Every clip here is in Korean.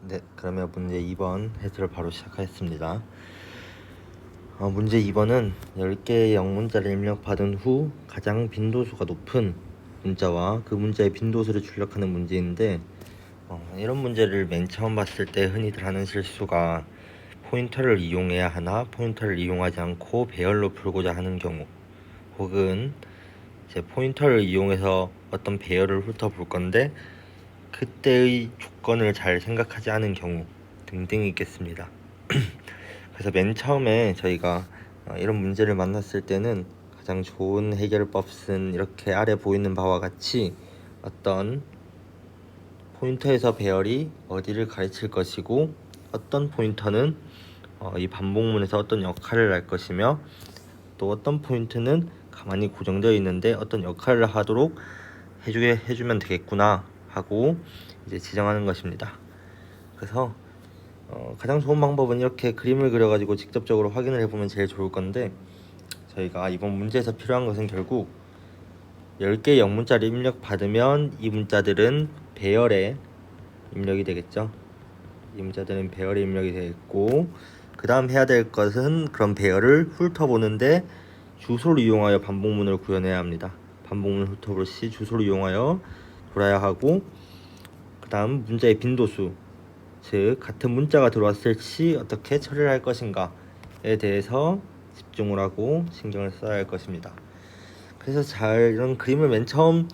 네, 그러면 문제 2번 해설을 바로 시작하겠습니다. 문제 2번은 10개의 영문자를 입력받은 후 가장 빈도수가 높은 문자와 그 문자의 빈도수를 출력하는 문제인데, 이런 문제를 맨 처음 봤을 때 흔히들 하는 실수가 포인터를 이용해야 하나 포인터를 이용하지 않고 배열로 풀고자 하는 경우, 혹은 이제 포인터를 이용해서 어떤 배열을 훑어볼 건데 그때의 조건을 잘 생각하지 않은 경우 등등이 있겠습니다. 그래서 맨 처음에 저희가 이런 문제를 만났을 때는 가장 좋은 해결법은 이렇게 아래 보이는 바와 같이 어떤 포인터에서 배열이 어디를 가르칠 것이고, 어떤 포인터는 이 반복문에서 어떤 역할을 할 것이며, 또 어떤 포인트는 가만히 고정되어 있는데 어떤 역할을 하도록 해주면 되겠구나 하고 이제 지정하는 것입니다. 그래서 가장 좋은 방법은 이렇게 그림을 그려가지고 직접적으로 확인을 해보면 제일 좋을 건데, 저희가 이번 문제에서 필요한 것은 결국 10개의 영문자를 입력받으면 이 문자들은 배열에 입력이 되겠죠. 이 문자들은 배열에 입력이 되겠고, 그 다음 해야 될 것은 그런 배열을 훑어보는데 주소를 이용하여 반복문을 구현해야 합니다. 반복문을 훑어볼 시 주소를 이용하여 돌아야 하고, 그 다음 문자의 빈도수, 즉 같은 문자가 들어왔을 시 어떻게 처리를 할 것인가에 대해서 집중을 하고 신경을 써야 할 것입니다. 그래서 잘 이런 그림을 맨 처음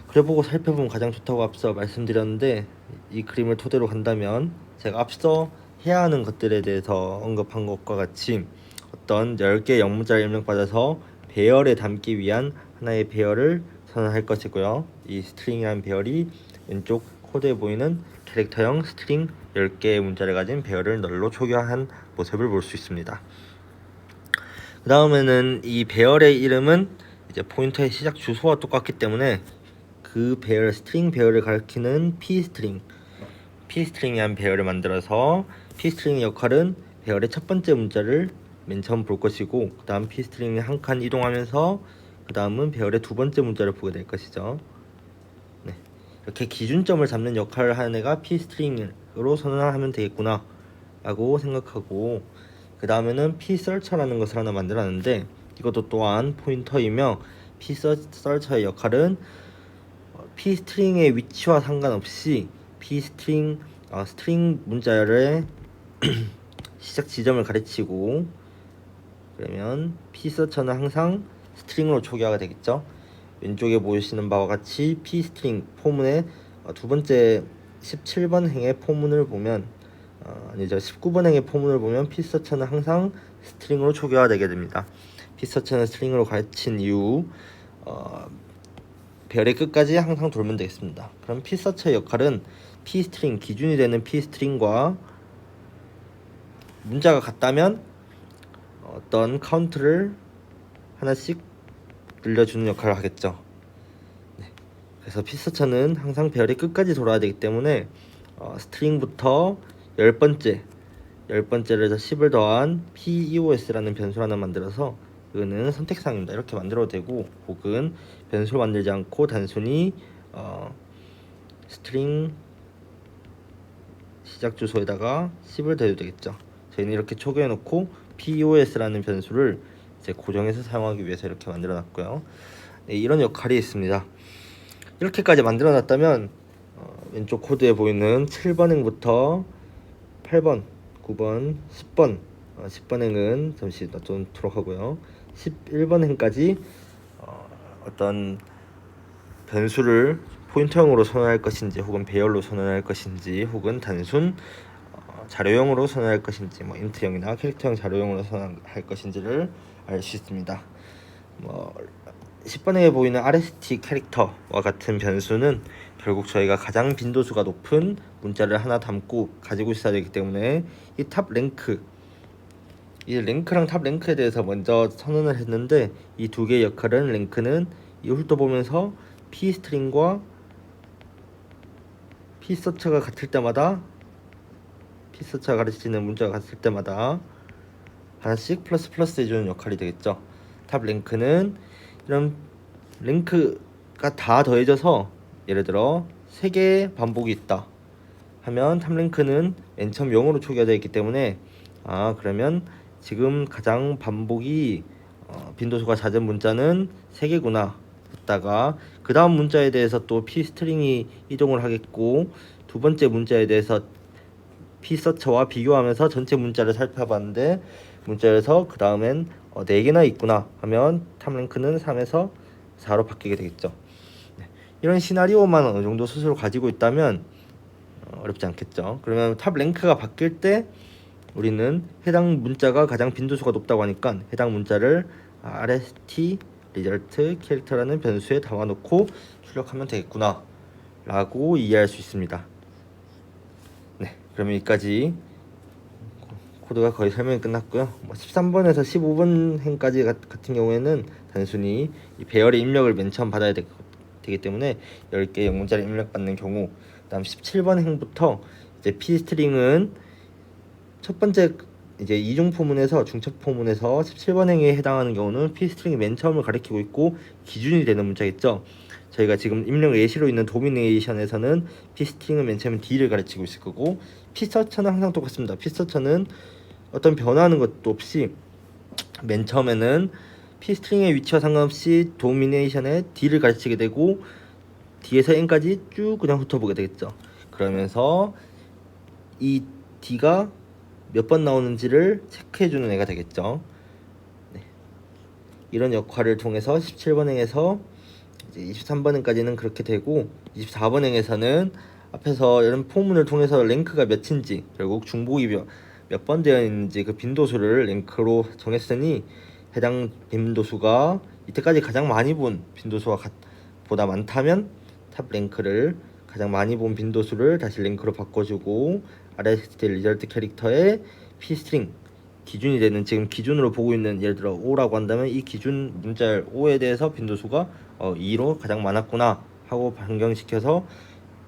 그려보고 살펴보면 가장 좋다고 앞서 말씀드렸는데, 이 그림을 토대로 간다면 제가 앞서 해야 하는 것들에 대해서 언급한 것과 같이 어떤 10개의 영문자를 입력받아서 배열에 담기 위한 하나의 배열을 선언할 것이고요. 이 스트링이라는 배열이 왼쪽 코드에 보이는 캐릭터형 스트링 10개의 문자를 가진 배열을 널로 초기화한 모습을 볼 수 있습니다. 그 다음에는 이 배열의 이름은 이제 포인터의 시작 주소와 똑같기 때문에 그 배열, 스트링 배열을 가리키는 p스트링이라는 배열을 만들어서 p스트링의 역할은 배열의 첫 번째 문자를 맨 처음 볼 것이고, 그 다음 p스트링이 한 칸 이동하면서 그 다음은 배열의 두 번째 문자를 보게 될 것이죠. 네. 이렇게 기준점을 잡는 역할을 하는 애가 p스트링으로 선언하면 되겠구나 라고 생각하고, 그 다음에는 psearch라는 것을 하나 만들었는데, 이것도 또한 포인터이며 psearch의 역할은 p스트링의 위치와 상관없이 p스트링 스트링 문자열의 시작 지점을 가르치고, 그러면 psearch는 항상 스트링으로 초기화가 되겠죠. 왼쪽에 보시는 바와 같이 p스트링 포문의 두 번째 17번 행의 포문을 보면 아니죠, 19번 행의 포문을 보면 psearch는 항상 스트링으로 초기화되게 됩니다. psearch는 스트링으로 가르친 이유, 배열의 끝까지 항상 돌면 되겠습니다. 그럼 psearch의 역할은 p스트링, 기준이 되는 p스트링과 문자가 같다면 어떤 카운트를 하나씩 늘려주는 역할을 하겠죠. 네. 그래서 psearch는 항상 배열의 끝까지 돌아야 되기 때문에 스트링부터 10번째를 해서 10을 더한 PEOS라는 변수를 하나 만들어서, 이거는 선택사항입니다. 이렇게 만들어도 되고, 혹은 변수를 만들지 않고 단순히 스트링 시작 주소에다가 10을 더해도 되겠죠. 저희는 이렇게 초기화해 놓고 PEOS라는 변수를 이제 고정해서 사용하기 위해서 이렇게 만들어 놨고요. 네, 이런 역할이 있습니다. 이렇게까지 만들어 놨다면 왼쪽 코드에 보이는 7번 행부터 8번, 9번, 10번 10번 행은 잠시 놔두도록 하고요. 11번 행까지 어떤 변수를 포인터형으로 선언할 것인지, 혹은 배열로 선언할 것인지, 혹은 단순 자료형으로 선언할 것인지, 인트형이나 캐릭터형 자료형으로 선언할 것인지를 알 수 있습니다. 10번에 보이는 RST 캐릭터와 같은 변수는 결국 저희가 가장 빈도수가 높은 문자를 하나 담고 가지고 있어야 되기 때문에 이 탑 랭크, 이 랭크랑 탑 랭크에 대해서 먼저 선언을 했는데, 이 두 개의 역할은, 랭크는 이 훑어보면서 p스트링과 psearch가 같을 때마다, psearch가 가르치는 문자가 같을 때마다 하나씩 플러스 해주는 역할이 되겠죠. 탑 랭크는 이런 랭크가 다 더해져서, 예를 들어 3개의 반복이 있다 하면 탑랭크는 맨 처음 0으로 초기화되어 있기 때문에 그러면 지금 가장 반복이 빈도수가 잦은 문자는 3개구나 했다가 그 다음 문자에 대해서 또 p스트링이 이동을 하겠고 두 번째 문자에 대해서 p서처와 비교하면서 전체 문자를 살펴봤는데 문자에서 그 다음엔 4개나 있구나 하면 탑랭크는 3에서 4로 바뀌게 되겠죠. 이런 시나리오만 어느 정도 스스로 가지고 있다면 어렵지 않겠죠. 그러면 탑 랭크가 바뀔 때 우리는 해당 문자가 가장 빈도수가 높다고 하니까 해당 문자를 RST result 캐릭터라는 변수에 담아놓고 출력하면 되겠구나 라고 이해할 수 있습니다. 네, 그러면 여기까지 코드가 거의 설명이 끝났고요. 13번에서 15번 행까지 같은 경우에는 단순히 이 배열의 입력을 맨 처음 받아야 되기 때문에 10개의 영문자를 입력받는 경우, 그다음 17번 행부터 이제 p스트링은 첫 번째 이제 이중 포문에서 중첩 포문에서 17번 행에 해당하는 경우는 p스트링이 맨 처음을 가리키고 있고 기준이 되는 문자겠죠. 저희가 지금 입력 예시로 있는 도미네이션에서는 p스트링은 맨 처음에 d를 가르치고 있을 거고 p서처는 항상 똑같습니다. p서처는 어떤 변화하는 것도 없이 맨 처음에는 p스트링의 위치와 상관없이 도미네이션에 d를 가르치게 되고 d에서 n까지 쭉 그냥 훑어보게 되겠죠. 그러면서 이 d가 몇 번 나오는지를 체크해주는 애가 되겠죠. 네. 이런 역할을 통해서 17번 행에서 이제 23번 행까지는 그렇게 되고 24번 행에서는 앞에서 이런 포문을 통해서 랭크가 몇인지 결국 중복이 몇 번 되어 있는지 그 빈도수를 랭크로 정했으니 해당 빈도수가 이때까지 가장 많이 본 빈도수와 보다 많다면 탑 랭크를 가장 많이 본 빈도수를 다시 랭크로 바꿔주고 RST 리절트 캐릭터의 p스트링 기준이 되는 지금 기준으로 보고 있는 예를 들어 5라고 한다면 이 기준 문자열 5에 대해서 빈도수가 2로 가장 많았구나 하고 변경시켜서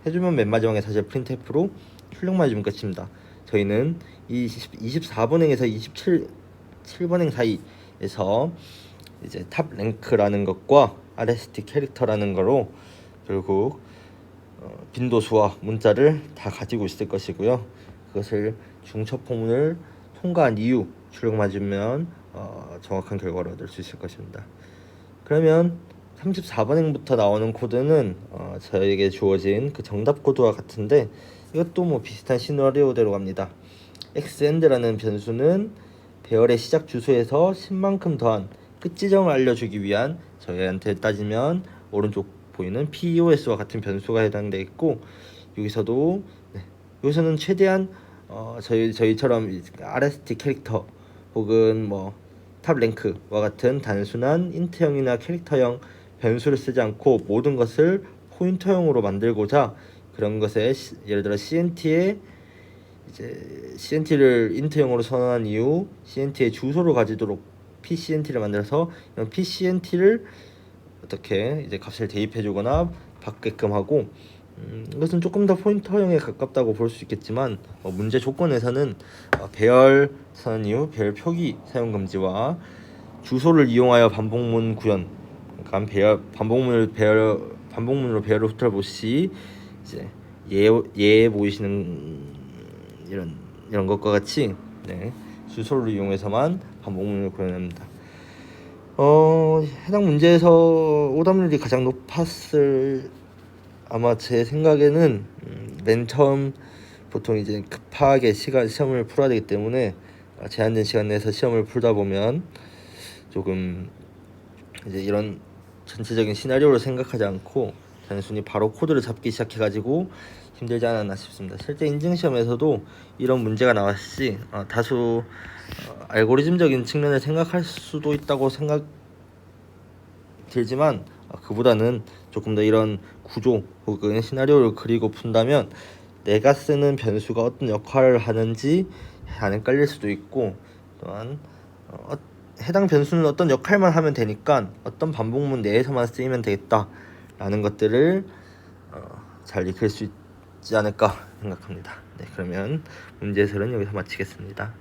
해주면 맨 마지막에 사실 프린트F로 출력만 해주면 끝입니다. 저희는 이 24번 행에서 27번 행 사이에서 이제 탑 랭크라는 것과 RST 캐릭터라는 거로 결국 빈도수와 문자를 다 가지고 있을 것이고요. 그것을 중첩 포문을 통과한 이후 출력 맞으면 정확한 결과를 얻을 수 있을 것입니다. 그러면 34번 행부터 나오는 코드는 저에게 주어진 그 정답 코드와 같은데 이것도 뭐 비슷한 시나리오대로 갑니다. xend라는 변수는 배열의 시작 주소에서 10만큼 더한 끝 지점을 알려주기 위한 저희한테 따지면 오른쪽 보이는 PEOS와 같은 변수가 해당되겠고 여기서도 여기서는 최대한 저희처럼 RST 캐릭터 혹은 뭐 탑 랭크와 같은 단순한 인트형이나 캐릭터형 변수를 쓰지 않고 모든 것을 포인터형으로 만들고자 그런 것에 예를 들어 CNT에 이제 CNT를 인트형으로 선언한 이후 CNT의 주소를 가지도록 pCNT를 만들어서 이런 pCNT를 어떻게 이제 값을 대입해주거나 받게끔 하고 이것은 조금 더 포인터형에 가깝다고 볼 수 있겠지만 문제 조건에서는 배열 선언 이후 배열 표기 사용 금지와 주소를 이용하여 반복문 구현, 그러니까 반복문으로 배열을 훑어볼 시 이제 예에 보이시는 이런 것과 같이 주소를 이용해서만 반복문을 구현합니다. 해당 문제에서 오답률이 가장 높았을 아마 제 생각에는 맨 처음 보통 이제 급하게 시험을 풀어야 되기 때문에 제한된 시간 내에서 시험을 풀다 보면 조금 이제 이런 전체적인 시나리오를 생각하지 않고 단순히 바로 코드를 잡기 시작해가지고 힘들지 않았나 싶습니다. 실제 인증시험에서도 이런 문제가 나왔지 다소 알고리즘적인 측면을 생각할 수도 있다고 들지만 그보다는 조금 더 이런 구조 혹은 시나리오를 그리고 푼다면 내가 쓰는 변수가 어떤 역할을 하는지 안 헷갈릴 수도 있고 또한 해당 변수는 어떤 역할만 하면 되니까 어떤 반복문 내에서만 쓰이면 되겠다 라는 것들을 잘 익힐 수 있지 않을까 생각합니다. 그러면 문제 해설은 여기서 마치겠습니다.